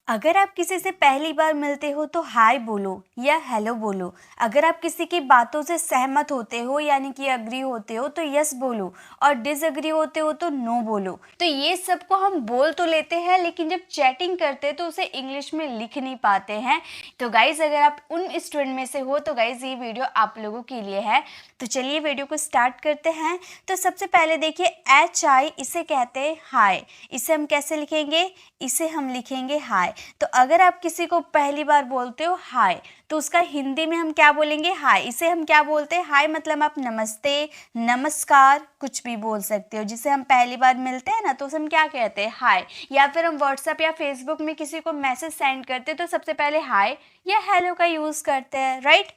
अगर आप किसी से पहली बार मिलते हो तो हाय बोलो या हेलो बोलो। अगर आप किसी की बातों से सहमत होते हो यानी कि अग्री होते हो तो यस बोलो, और डिसअग्री होते हो तो नो बोलो। तो ये सब को हम बोल तो लेते हैं, लेकिन जब चैटिंग करते हैं तो उसे इंग्लिश में लिख नहीं पाते हैं। तो गाइज़, अगर आप उन स्टूडेंट में से हो तो गाइज़ ये वीडियो आप लोगों के लिए है। तो चलिए वीडियो को स्टार्ट करते हैं। तो सबसे पहले देखिए, HI इसे कहते हैं हाय। इसे हम कैसे लिखेंगे? इसे हम लिखेंगे हाय। तो अगर आप किसी को पहली बार बोलते हो हाय, तो उसका हिंदी में हम क्या बोलेंगे? हाय। इसे हम क्या बोलते हैं? हाय मतलब आप नमस्ते, नमस्कार कुछ भी बोल सकते हो। जिसे हम पहली बार मिलते हैं ना, तो उसे हम क्या कहते हैं? हाय। या फिर हम व्हाट्सएप या फेसबुक में किसी को मैसेज सेंड करते हैं तो सबसे पहले हाय या हेलो का यूज़ करते हैं, राइट।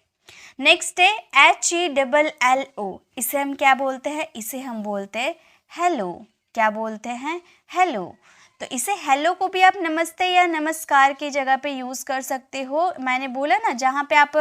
नेक्स्ट है HELLO। इसे हम क्या बोलते हैं? इसे हम बोलते हैं हेलो। क्या बोलते हैं? हेलो। तो इसे हेलो को भी आप नमस्ते या नमस्कार की जगह पे यूज़ कर सकते हो। मैंने बोला ना, जहाँ पे आप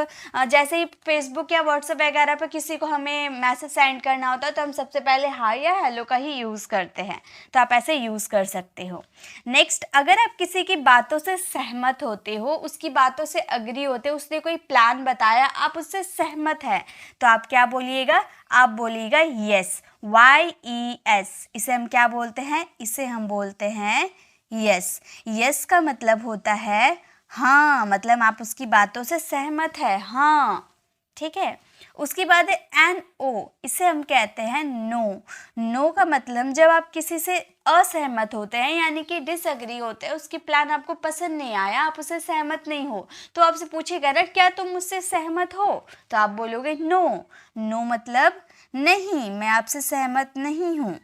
जैसे ही फेसबुक या व्हाट्सएप वगैरह पे किसी को हमें मैसेज सेंड करना होता है तो हम सबसे पहले हाय या हेलो का ही यूज़ करते हैं। तो आप ऐसे यूज़ कर सकते हो। नेक्स्ट, अगर आप किसी की बातों से सहमत होते हो, उसकी बातों से अग्री होते हो, उसने कोई प्लान बताया, आप उससे सहमत हैं, तो आप क्या बोलिएगा? आप बोलिएगा यस। YES। इसे हम क्या बोलते हैं? इसे हम बोलते हैं यस। यस का मतलब होता है हाँ, मतलब आप उसकी बातों से सहमत है, हाँ, ठीक है। उसके बाद है NO। इसे हम कहते हैं नो। नो का मतलब जब आप किसी से असहमत होते हैं यानी कि डिसअग्री होते हैं, उसकी प्लान आपको पसंद नहीं आया, आप उससे सहमत नहीं हो, तो आपसे पूछेगा ना, क्या तुम मुझसे सहमत हो? तो आप बोलोगे नो। नो मतलब नहीं, मैं आपसे सहमत नहीं हूँ,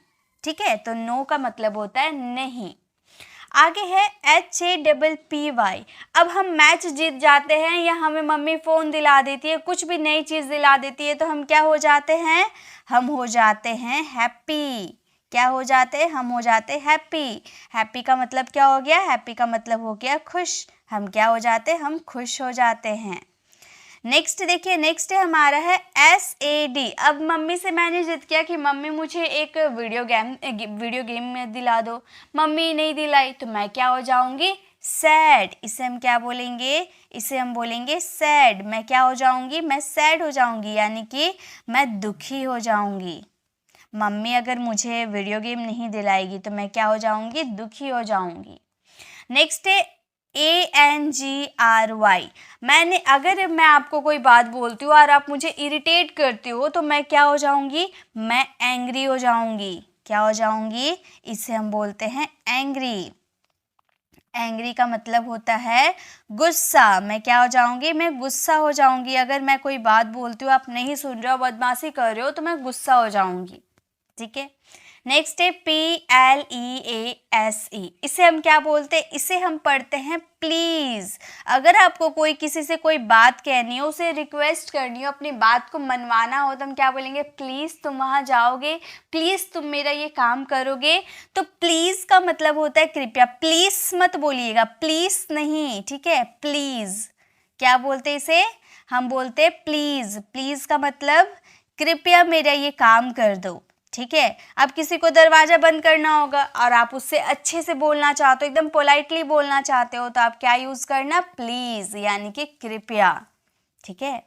ठीक है। तो नो का मतलब होता है नहीं। आगे है HAPPY। अब हम मैच जीत जाते हैं या हमें मम्मी फ़ोन दिला देती है, कुछ भी नई चीज़ दिला देती है, तो हम क्या हो जाते हैं? हम हो जाते हैं हैप्पी। क्या हो जाते हैं? हम हो जाते हैं हैप्पी। हैप्पी का मतलब क्या हो गया? हैप्पी का मतलब हो गया खुश। हम क्या हो जाते हैं? हम खुश हो जाते हैं। नेक्स्ट देखिए, नेक्स्ट हमारा है SAD। अब मम्मी से मैंने जिद किया कि मम्मी मुझे एक वीडियो गेम में दिला दो। मम्मी नहीं दिलाई तो मैं क्या हो जाऊंगी? सैड। इसे हम क्या बोलेंगे? इसे हम बोलेंगे सैड। मैं क्या हो जाऊंगी? मैं सैड हो जाऊंगी, यानी कि मैं दुखी हो जाऊंगी। मम्मी अगर मुझे वीडियो गेम नहीं दिलाएगी तो मैं क्या हो जाऊंगी? दुखी हो जाऊंगी। नेक्स्ट है ANGRY। अगर मैं आपको कोई बात बोलती हूँ और आप मुझे इरिटेट करते हो तो मैं क्या हो जाऊंगी? मैं एंग्री हो जाऊंगी। क्या हो जाऊंगी? इसे हम बोलते हैं एंग्री। एंग्री का मतलब होता है गुस्सा। मैं क्या हो जाऊंगी? मैं गुस्सा हो जाऊंगी। अगर मैं कोई बात बोलती हूँ, आप नहीं सुन रहे हो, बदमाशी कर रहे हो, तो मैं गुस्सा हो जाऊंगी, ठीक है। नेक्स्ट है PLEASE। इसे हम क्या बोलते हैं? इसे हम पढ़ते हैं प्लीज़। अगर आपको कोई किसी से कोई बात कहनी हो, उसे रिक्वेस्ट करनी हो, अपनी बात को मनवाना हो, तो हम क्या बोलेंगे? प्लीज़ तुम वहाँ जाओगे, प्लीज़ तुम मेरा ये काम करोगे। तो प्लीज़ का मतलब होता है कृपया। प्लीज़ मत बोलिएगा, प्लीज़ नहीं, ठीक है। प्लीज़ क्या बोलते हैं इसे? हम बोलते हैं प्लीज़। प्लीज़ का मतलब कृपया मेरा ये काम कर दो, ठीक है। अब किसी को दरवाज़ा बंद करना होगा और आप उससे अच्छे से बोलना चाहते हो, एकदम पोलाइटली बोलना चाहते हो, तो आप क्या यूज़ करना? प्लीज़, यानी कि कृपया, ठीक है।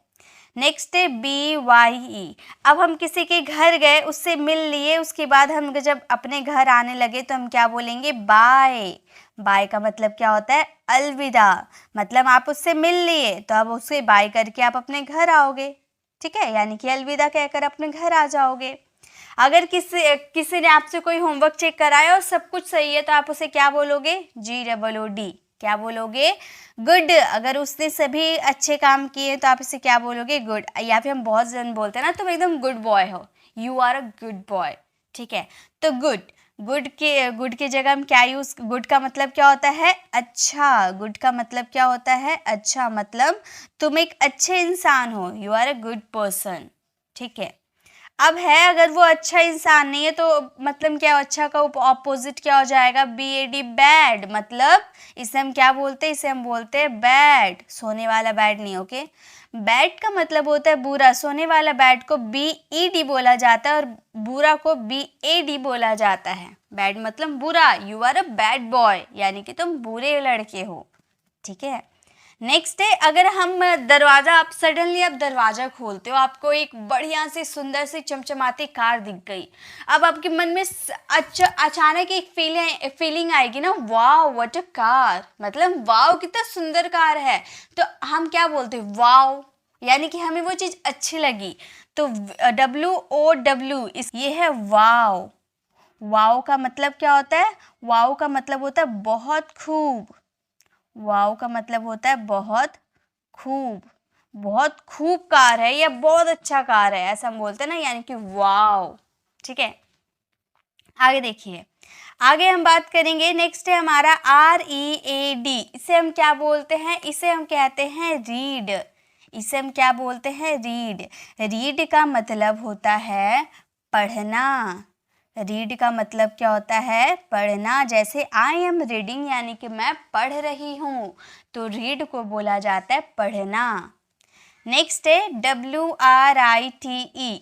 नेक्स्ट है BYE। अब हम किसी के घर गए, उससे मिल लिए, उसके बाद हम जब अपने घर आने लगे तो हम क्या बोलेंगे? बाय। बाय का मतलब क्या होता है? अलविदा। मतलब आप उससे मिल लिए तो अब उससे बाय करके आप अपने घर आओगे, ठीक है, यानी कि अलविदा कहकर अपने घर आ जाओगे। अगर किसी ने आपसे कोई होमवर्क चेक कराया और सब कुछ सही है तो आप उसे क्या बोलोगे? GOOD। क्या बोलोगे? गुड। अगर उसने सभी अच्छे काम किए तो आप इसे क्या बोलोगे? गुड। या फिर हम बहुत जन बोलते हैं ना, तुम एकदम गुड बॉय हो, you are a good boy, ठीक है। तो गुड। गुड के जगह हम क्या यूज़? गुड का मतलब क्या होता है? अच्छा। गुड का मतलब क्या होता है? अच्छा, मतलब तुम एक अच्छे इंसान हो, you are a good person, ठीक है। अब है, अगर वो अच्छा इंसान नहीं है तो मतलब क्या? अच्छा का ऑपोजिट क्या हो जाएगा? BAD, bad. मतलब इसे हम क्या बोलते हैं? इसे हम बोलते हैं बैड। सोने वाला बैड नहीं, ओके। बैड का मतलब होता है बुरा। सोने वाला बैड को BED बोला जाता है और बुरा को BAD बोला जाता है। बैड मतलब बुरा, you are a bad boy, यानी कि तुम बुरे लड़के हो, ठीक है। नेक्स्ट है, अगर हम दरवाज़ा, आप सडनली आप दरवाज़ा खोलते हो, आपको एक बढ़िया सी सुंदर सी चमचमाती कार दिख गई। अब आपके मन में अचानक एक फीलिंग आएगी ना, वाओ व्हाट अ कार, मतलब वाओ कितना सुंदर कार है। तो हम क्या बोलते हैं, वाओ, यानी कि हमें वो चीज़ अच्छी लगी। तो WOW ये है वाओ। वाओ का मतलब क्या होता है, वाओ का मतलब होता है बहुत खूब। वाओ का मतलब होता है बहुत खूब, बहुत खूब कार है या बहुत अच्छा कार है, ऐसा हम बोलते हैं ना, यानी कि वाओ। ठीक है, आगे देखिए, आगे हम बात करेंगे। नेक्स्ट है हमारा READ। इसे हम क्या बोलते हैं, इसे हम कहते हैं रीड। इसे हम क्या बोलते हैं, रीड। रीड का मतलब होता है पढ़ना। रीड का मतलब क्या होता है, पढ़ना। जैसे आई एम रीडिंग, यानी कि मैं पढ़ रही हूँ, तो रीड को बोला जाता है पढ़ना। नेक्स्ट है WRITE।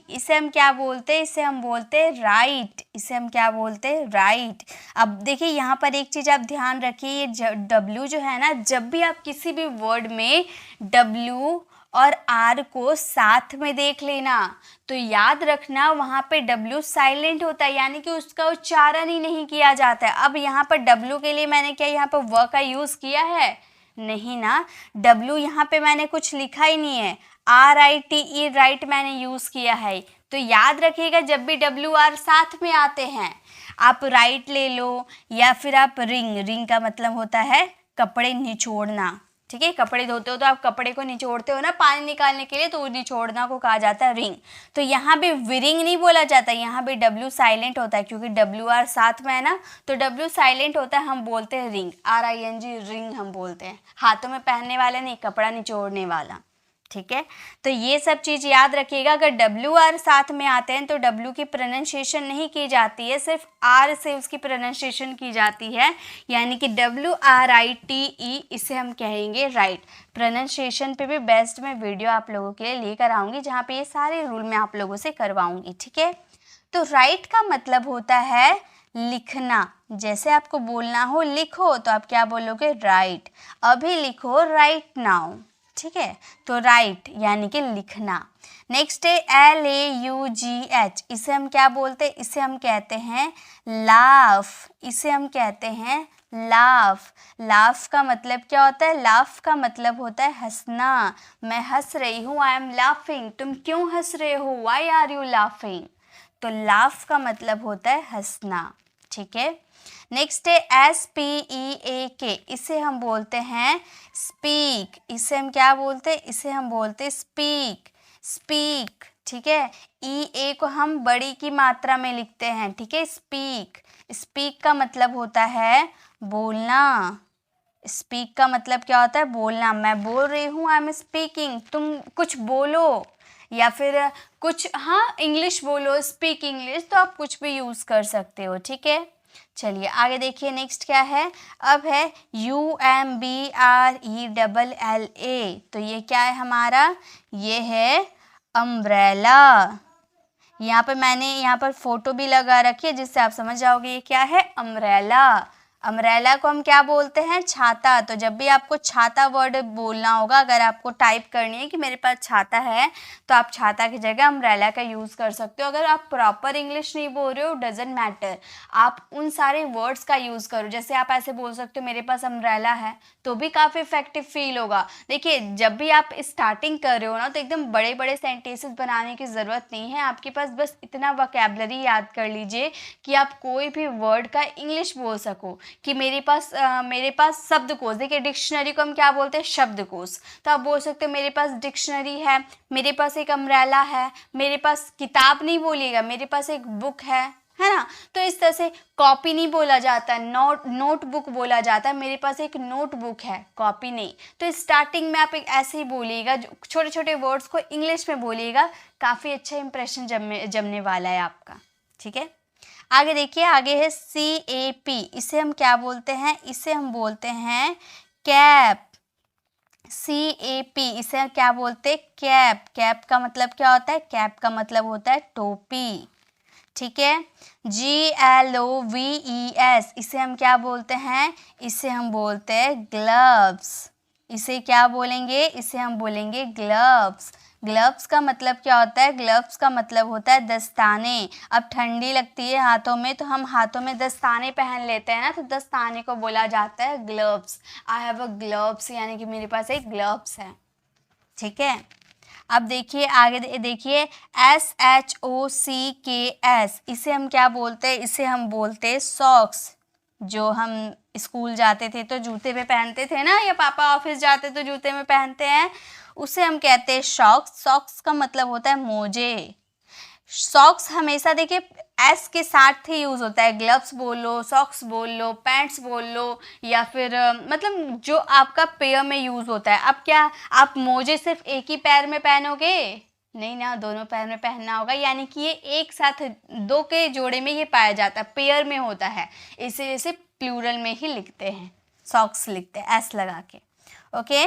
इसे हम क्या बोलते हैं, इसे हम बोलते हैं राइट। इसे हम क्या बोलते हैं, राइट। अब देखिए यहाँ पर एक चीज़ आप ध्यान रखिए, ये W जो है ना, जब भी आप किसी भी वर्ड में W और R को साथ में देख लेना, तो याद रखना वहाँ पे W साइलेंट होता है, यानी कि उसका उच्चारण ही नहीं किया जाता है। अब यहाँ पर W के लिए मैंने क्या यहाँ पर व का यूज़ किया है, नहीं ना। W यहाँ पे मैंने कुछ लिखा ही नहीं है, RITE राइट मैंने यूज़ किया है। तो याद रखिएगा, जब भी WR साथ में आते हैं, आप राइट ले लो या फिर आप रिंग। रिंग का मतलब होता है कपड़े निचोड़ना। ठीक है, कपड़े धोते हो तो आप कपड़े को निचोड़ते हो ना पानी निकालने के लिए, तो निचोड़ना को कहा जाता है रिंग। तो यहाँ भी विरिंग नहीं बोला जाता, यहाँ भी W साइलेंट होता है, क्योंकि WR साथ में है ना, तो W साइलेंट होता है, हम बोलते हैं रिंग, RING रिंग हम बोलते हैं। हाथों में पहनने वाला नहीं, कपड़ा निचोड़ने वाला। ठीक है, तो ये सब चीज़ याद रखिएगा। अगर WR साथ में आते हैं तो W की प्रोनाउंसिएशन नहीं की जाती है, सिर्फ R से उसकी प्रोनाउंसिएशन की जाती है, यानी कि WRITE इसे हम कहेंगे राइट। प्रोनाउंसिएशन पे भी बेस्ट मैं वीडियो आप लोगों के लिए लेकर आऊँगी, जहाँ पे ये सारे रूल मैं आप लोगों से करवाऊँगी। ठीक है, तो राइट का मतलब होता है लिखना। जैसे आपको बोलना हो लिखो, तो आप क्या बोलोगे, राइट। अभी लिखो, राइट नाउ। ठीक है, तो राइट यानी कि लिखना। नेक्स्ट है LAUGH। इसे हम क्या बोलते हैं, इसे हम कहते हैं लाफ। इसे हम कहते हैं लाफ। लाफ का मतलब क्या होता है, लाफ का मतलब होता है हंसना। मैं हंस रही हूँ, आई एम लाफिंग। तुम क्यों हंस रहे हो, वाई आर यू लाफिंग। तो लाफ का मतलब होता है हंसना। ठीक है, नेक्स्ट है SPEAK। इसे हम बोलते हैं स्पीक। इसे हम क्या बोलते हैं, इसे हम बोलते हैं स्पीक। स्पीक, ठीक है। EA को हम बड़ी की मात्रा में लिखते हैं। ठीक है, स्पीक। स्पीक का मतलब होता है बोलना। स्पीक का मतलब क्या होता है, बोलना। मैं बोल रही हूँ, आई एम स्पीकिंग, तुम कुछ बोलो, या फिर कुछ, हाँ इंग्लिश बोलो, स्पीक इंग्लिश, तो आप कुछ भी यूज़ कर सकते हो। ठीक है, चलिए आगे देखिए। नेक्स्ट क्या है, अब है UMBRELLA। तो ये क्या है हमारा, ये है अम्ब्रेला। यहाँ पर फोटो भी लगा रखी है, जिससे आप समझ जाओगे ये क्या है, अम्ब्रेला। अम्ब्रेला को हम क्या बोलते हैं, छाता। तो जब भी आपको छाता वर्ड बोलना होगा, अगर आपको टाइप करनी है कि मेरे पास छाता है, तो आप छाता की जगह अम्ब्रेला का यूज़ कर सकते हो। अगर आप प्रॉपर इंग्लिश नहीं बोल रहे हो, डजेंट मैटर, आप उन सारे वर्ड्स का यूज़ करो। जैसे आप ऐसे बोल सकते हो, मेरे पास अम्ब्रेला है, तो भी काफ़ी इफेक्टिव फील होगा। देखिए, जब भी आप स्टार्टिंग कर रहे हो ना, तो एकदम बड़े बड़े सेंटेंसेस बनाने की ज़रूरत नहीं है। आपके पास बस इतना वोकैबुलरी याद कर लीजिए कि आप कोई भी वर्ड का इंग्लिश बोल सको। कि मेरे पास शब्दकोश। देखिए, डिक्शनरी को हम क्या बोलते हैं, शब्दकोश। तो आप बोल सकते हो मेरे पास डिक्शनरी है, मेरे पास एक अम्ब्रेला है, मेरे पास किताब नहीं बोलिएगा, मेरे पास एक बुक है ना। तो इस तरह से कॉपी नहीं बोला जाता, नोटबुक बोला जाता है, मेरे पास एक नोटबुक है, कॉपी नहीं। तो स्टार्टिंग में आप एक ऐसे ही बोलिएगा, छोटे छोटे वर्ड्स को इंग्लिश में बोलिएगा, काफ़ी अच्छा इंप्रेशन जमने वाला है आपका। ठीक है, आगे देखिए, आगे है CAP। इसे हम क्या बोलते हैं, इसे हम बोलते हैं कैप। CAP, इसे हम क्या बोलते हैं, कैप। कैप का मतलब क्या होता है, कैप का मतलब होता है टोपी। ठीक है। GLOVES इसे हम क्या बोलते हैं? इसे हम बोलते हैं ग्लव्स। इसे क्या बोलेंगे? इसे हम बोलेंगे ग्लव्स। ग्लव्स का मतलब क्या होता है? ग्लव्स का मतलब होता है दस्ताने। अब ठंडी लगती है हाथों में तो हम हाथों में दस्ताने पहन लेते हैं ना, तो दस्ताने को बोला जाता है gloves. I have a gloves, यानी कि मेरे पास एक ग्लव्स है। ठीक है। अब देखिए आगे देखिए SHOCKS इसे हम क्या बोलते हैं? इसे हम बोलते हैं सॉक्स। जो हम स्कूल जाते थे तो जूते पे पहनते थे ना, या पापा ऑफिस जाते तो जूते में पहनते हैं, उसे हम कहते हैं सॉक्स। सॉक्स का मतलब होता है मोजे। सॉक्स हमेशा देखिए एस के साथ ही यूज़ होता है। ग्लव्स बोल लो, सॉक्स बोल लो, पैंट्स बोल लो, या फिर मतलब जो आपका पेयर में यूज़ होता है। अब क्या आप मोजे सिर्फ एक ही पैर में पहनोगे? नहीं ना, दोनों पैर में पहनना होगा, यानी कि ये एक साथ दो के जोड़े में ये पाया जाता है, पेयर में होता है, इसीलिए इसे प्लूरल में ही लिखते हैं, सॉक्स लिखते हैं एस लगा के। ओके,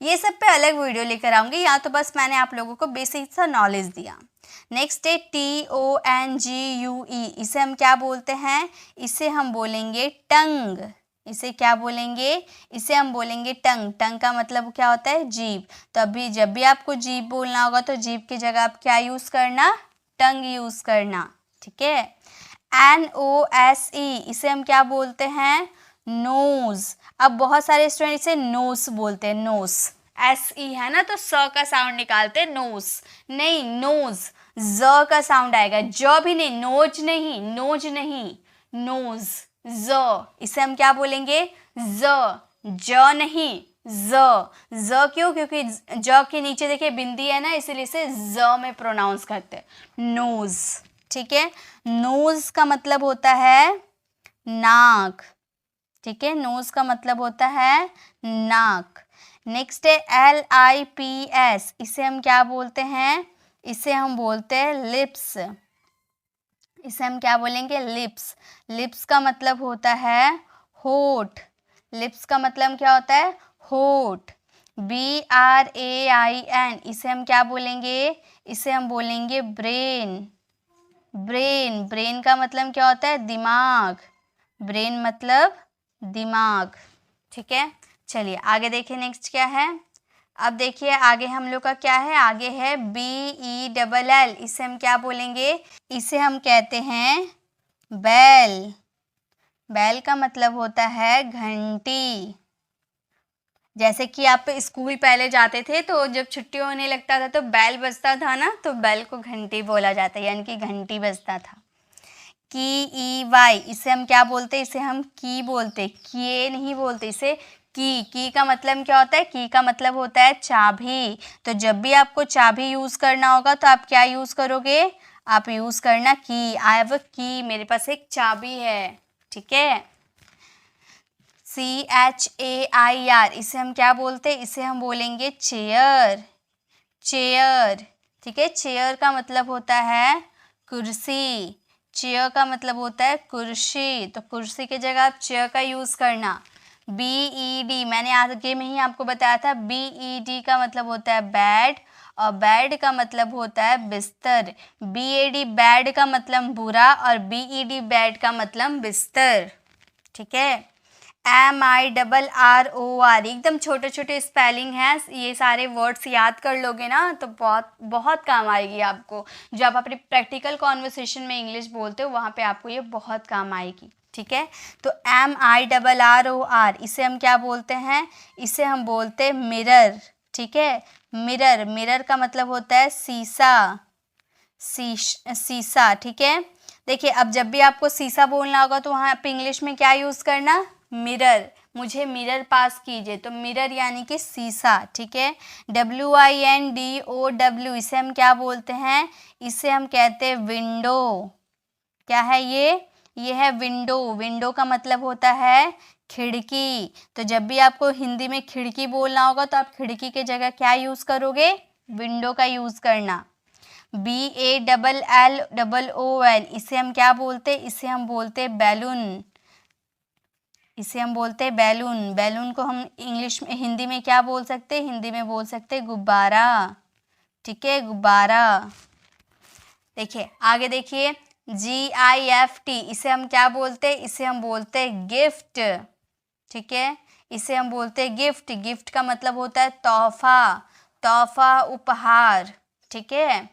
ये सब पे अलग वीडियो लेकर आऊँगी, यहाँ तो बस मैंने आप लोगों को बेसिक सा नॉलेज दिया। नेक्स्ट है TONGUE इसे हम क्या बोलते हैं? इसे हम बोलेंगे टंग। इसे क्या बोलेंगे? इसे हम बोलेंगे टंग। टंग का मतलब क्या होता है? जीभ। तो अभी जब भी आपको जीभ बोलना होगा तो जीभ की जगह आप क्या यूज़ करना? टंग यूज़ करना। ठीक है। NOSE इसे हम क्या बोलते हैं? नोज। अब बहुत सारे स्टूडेंट इसे नोस बोलते हैं, नोस। SE है ना, तो स का साउंड निकालते हैं नोस, नहीं नोज, ज का साउंड आएगा, ज भी नहीं, नोज नहीं, नोज नहीं, नोज, ज। इसे हम क्या बोलेंगे? ज, ज नहीं, ज। ज क्यों? क्योंकि ज के नीचे देखिए बिंदी है ना, इसीलिए इसे ज में प्रोनाउंस करते हैं, नोज। ठीक है। नोज का मतलब होता है नाक। ठीक है, नोज का मतलब होता है नाक। नेक्स्ट है LIPS इसे हम क्या बोलते हैं? इसे हम बोलते हैं लिप्स। इसे हम क्या बोलेंगे? लिप्स। लिप्स का मतलब होता है होठ। लिप्स का मतलब क्या होता है? होठ। BRAIN इसे हम क्या बोलेंगे? इसे हम बोलेंगे ब्रेन। ब्रेन। ब्रेन का मतलब क्या होता है? दिमाग। ब्रेन मतलब दिमाग। ठीक है, चलिए आगे देखिए नेक्स्ट क्या है। अब देखिए आगे हम लोग का क्या है? आगे है BELL इसे हम क्या बोलेंगे? इसे हम कहते हैं बेल। बेल का मतलब होता है घंटी। जैसे कि आप स्कूल पहले जाते थे तो जब छुट्टी होने लगता था तो बेल बजता था ना, तो बेल को घंटी बोला जाता है, यानी कि घंटी बजता था। KEY इसे हम क्या बोलते हैं? इसे हम की बोलते, किए नहीं बोलते, इसे की का मतलब क्या होता है? की का मतलब होता है चाबी। तो जब भी आपको चाबी यूज़ करना होगा तो आप क्या यूज़ करोगे? आप यूज़ करना की। आई हैव अ की, मेरे पास एक चाबी है। ठीक है। CHAIR इसे हम क्या बोलते हैं? इसे हम बोलेंगे चेयर। चेयर। ठीक है, चेयर का मतलब होता है कुर्सी। चेयर का मतलब होता है कुर्सी, तो कुर्सी की जगह आप चेयर का यूज़ करना। BED मैंने आगे में ही आपको बताया था, BED का मतलब होता है बेड, और बेड का मतलब होता है बिस्तर। BAD बैड का मतलब बुरा, और BED बेड का मतलब बिस्तर। ठीक है। MIRROR एकदम छोटे छोटे स्पेलिंग हैं, ये सारे वर्ड्स याद कर लोगे ना तो बहुत बहुत काम आएगी आपको। जब आप अपने प्रैक्टिकल कॉन्वर्सेशन में इंग्लिश बोलते हो वहाँ पे आपको ये बहुत काम आएगी। ठीक है, तो MIRROR इसे हम क्या बोलते हैं? इसे हम बोलते हैं मिरर। ठीक है, मिरर। मिरर का मतलब होता है शीशा। शीशा। ठीक है, देखिए अब जब भी आपको शीशा बोलना होगा तो वहाँ पे इंग्लिश में क्या यूज़ करना? मिरर। मुझे मिरर पास कीजिए, तो मिरर यानी कि शीशा। ठीक है। WINDOW इसे हम क्या बोलते हैं? इसे हम कहते हैं विंडो। क्या है ये है विंडो। विंडो का मतलब होता है खिड़की। तो जब भी आपको हिंदी में खिड़की बोलना होगा तो आप खिड़की के जगह क्या यूज़ करोगे? विंडो का यूज़ करना। BALLOON इसे हम क्या बोलते? इसे हम बोलते बैलून। इसे हम बोलते हैं बैलून। बैलून को हम इंग्लिश में, हिंदी में क्या बोल सकते हैं? हिंदी में बोल सकते हैं गुब्बारा। ठीक है, गुब्बारा। देखिए आगे देखिए GIFT, इसे हम क्या बोलते हैं? इसे हम बोलते हैं गिफ्ट। ठीक है, इसे हम बोलते हैं गिफ्ट। गिफ्ट का मतलब होता है तोहफा, तोहफा, उपहार। ठीक है,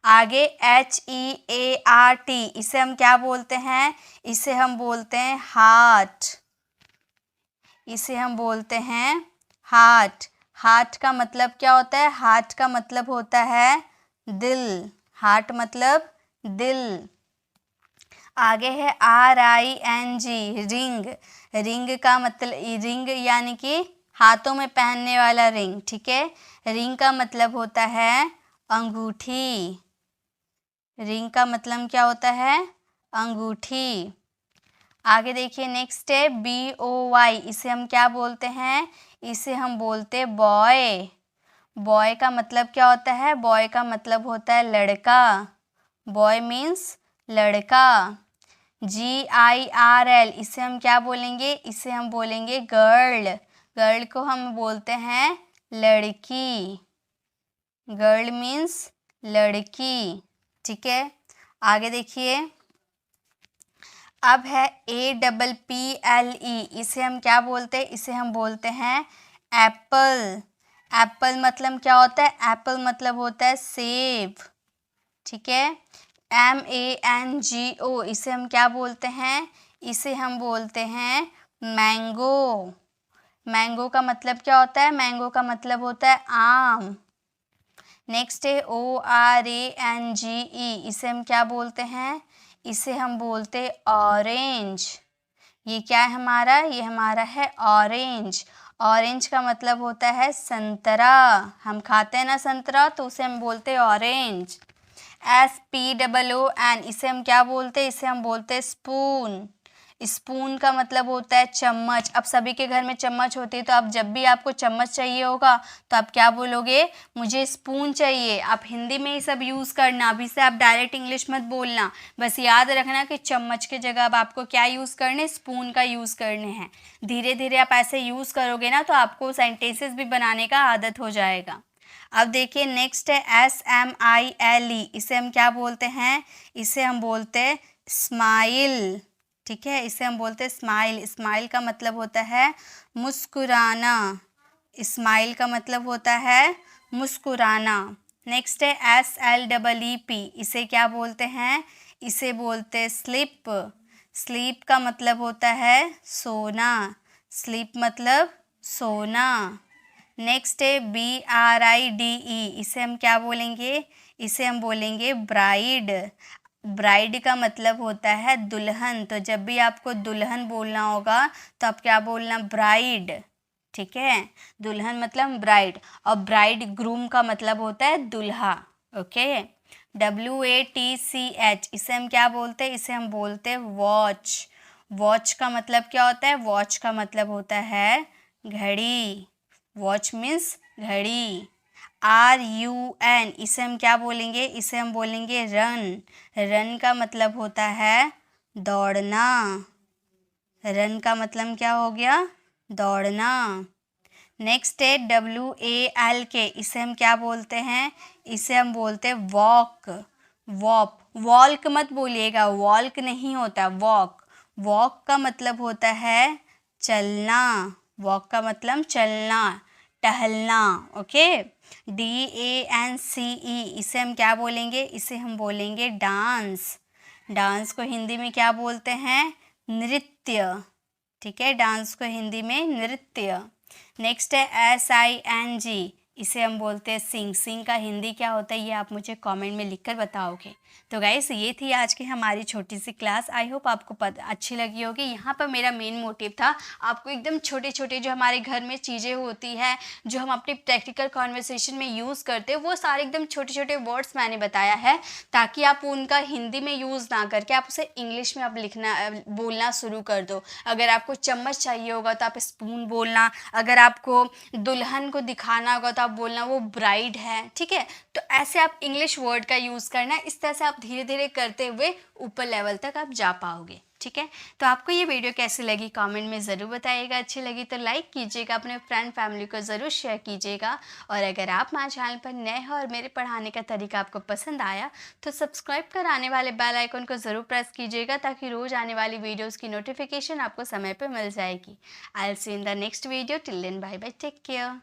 आगे HEART, इसे हम क्या बोलते हैं? इसे हम बोलते हैं हार्ट। इसे हम बोलते हैं हार्ट। हार्ट का मतलब क्या होता है? हार्ट का मतलब होता है दिल। हार्ट मतलब दिल। आगे है RING, रिंग। रिंग का मतलब, रिंग यानी कि हाथों में पहनने वाला रिंग। ठीक है, रिंग का मतलब होता है अंगूठी। रिंग का मतलब क्या होता है? अंगूठी। आगे देखिए, नेक्स्ट है BOY, इसे हम क्या बोलते हैं? इसे हम बोलते बॉय। बॉय का मतलब क्या होता है? बॉय का मतलब होता है लड़का। बॉय मीन्स लड़का। GIRL, इसे हम क्या बोलेंगे? इसे हम बोलेंगे गर्ल। गर्ल को हम बोलते हैं लड़की। गर्ल मीन्स लड़की। ठीक है, आगे देखिए, अब है APPLE, इसे हम क्या बोलते हैं? इसे हम बोलते हैं एप्पल। एप्पल मतलब क्या होता है? एप्पल मतलब होता है सेब। ठीक है, MANGO, इसे हम क्या बोलते हैं? इसे हम बोलते हैं मैंगो। मैंगो का मतलब क्या होता है? मैंगो का मतलब होता है आम। नेक्स्ट है ORANGE, इसे हम क्या बोलते हैं? इसे हम बोलते ऑरेंज। ये क्या है हमारा? ये हमारा है ऑरेंज। ऑरेंज का मतलब होता है संतरा। हम खाते हैं ना संतरा, तो उसे हम बोलते हैं ऑरेंज। SPOON, इसे हम क्या बोलते हैं? इसे हम बोलते हैं स्पून। स्पून का मतलब होता है चम्मच। अब सभी के घर में चम्मच होती है, तो आप जब भी आपको चम्मच चाहिए होगा तो आप क्या बोलोगे? मुझे स्पून चाहिए। आप हिंदी में ही सब यूज़ करना, अभी से आप डायरेक्ट इंग्लिश मत बोलना। बस याद रखना कि चम्मच के जगह अब आपको क्या यूज़ करने? स्पून का यूज़ करने हैं। धीरे धीरे आप ऐसे यूज़ करोगे ना, तो आपको सेंटेंसेस भी बनाने का आदत हो जाएगा। अब देखिए, नेक्स्ट है SMILE, इसे हम क्या बोलते हैं? इसे हम बोलते हैं स्माइल। ठीक है, इसे हम बोलते हैं स्माइल। स्माइल का मतलब होता है मुस्कुराना। स्माइल का मतलब होता है मुस्कुराना। नेक्स्ट है SLEEP, इसे क्या बोलते हैं? इसे बोलते हैं स्लीप। स्लीप का मतलब होता है सोना। स्लीप मतलब सोना। नेक्स्ट है BRIDE, इसे हम क्या बोलेंगे? इसे हम बोलेंगे ब्राइड। ब्राइड का मतलब होता है दुल्हन। तो जब भी आपको दुल्हन बोलना होगा तो आप क्या बोलना? ब्राइड। ठीक है, दुल्हन मतलब ब्राइड। और ब्राइड ग्रूम का मतलब होता है दुल्हा। ओके, WATCH, इसे हम क्या बोलते हैं? इसे हम बोलते हैं वॉच। वॉच का मतलब क्या होता है? वॉच का मतलब होता है घड़ी। वॉच मीन्स घड़ी। RUN, इसे हम क्या बोलेंगे? इसे हम बोलेंगे रन। रन का मतलब होता है दौड़ना। रन का मतलब क्या हो गया? दौड़ना। नेक्स्ट है WALK, इसे हम क्या बोलते हैं? इसे हम बोलते हैं वॉक। वॉक, वॉल्क मत बोलिएगा, वॉल्क नहीं होता, वॉक। वॉक का मतलब होता है चलना। वॉक का मतलब चलना, टहलना। ओके, DANCE, इसे हम क्या बोलेंगे? इसे हम बोलेंगे डांस। डांस को हिंदी में क्या बोलते हैं? नृत्य। ठीक है, डांस को हिंदी में नृत्य। नेक्स्ट है SING, इसे हम बोलते हैं सिंग। सिंग का हिंदी क्या होता है, ये आप मुझे कमेंट में लिखकर बताओगे। तो गाइस, ये थी आज की हमारी छोटी सी क्लास। आई होप आपको अच्छी लगी होगी। यहाँ पर मेरा मेन मोटिव था आपको एकदम छोटे छोटे जो हमारे घर में चीज़ें होती है, जो हम अपनी प्रैक्टिकल कॉन्वर्सेशन में यूज़ करते हैं, वो सारे एकदम छोटे छोटे वर्ड्स मैंने बताया है, ताकि आप उनका हिंदी में यूज़ ना करके आप उसे इंग्लिश में आप बोलना शुरू कर दो। अगर आपको चम्मच चाहिए होगा तो आप स्पून बोलना। अगर आपको दुल्हन को दिखाना होगा तो आप बोलना वो ब्राइड है। ठीक है, तो ऐसे आप इंग्लिश वर्ड का यूज़ करना। इस तरह से आप धीरे धीरे करते हुए ऊपर लेवल तक आप जा पाओगे। ठीक है। तो आपको ये वीडियो कैसी लगी कमेंट में ज़रूर बताइएगा। अच्छी लगी तो लाइक कीजिएगा, अपने फ्रेंड फैमिली को ज़रूर शेयर कीजिएगा। और अगर आप हमारे चैनल पर नए हैं और मेरे पढ़ाने का तरीका आपको पसंद आया तो सब्सक्राइब कर आने वाले बेल आइकन को ज़रूर प्रेस कीजिएगा, ताकि रोज़ आने वाली वीडियोज़ की नोटिफिकेशन आपको समय पर मिल जाएगी। I will see in the next video. Till then bye bye, take care.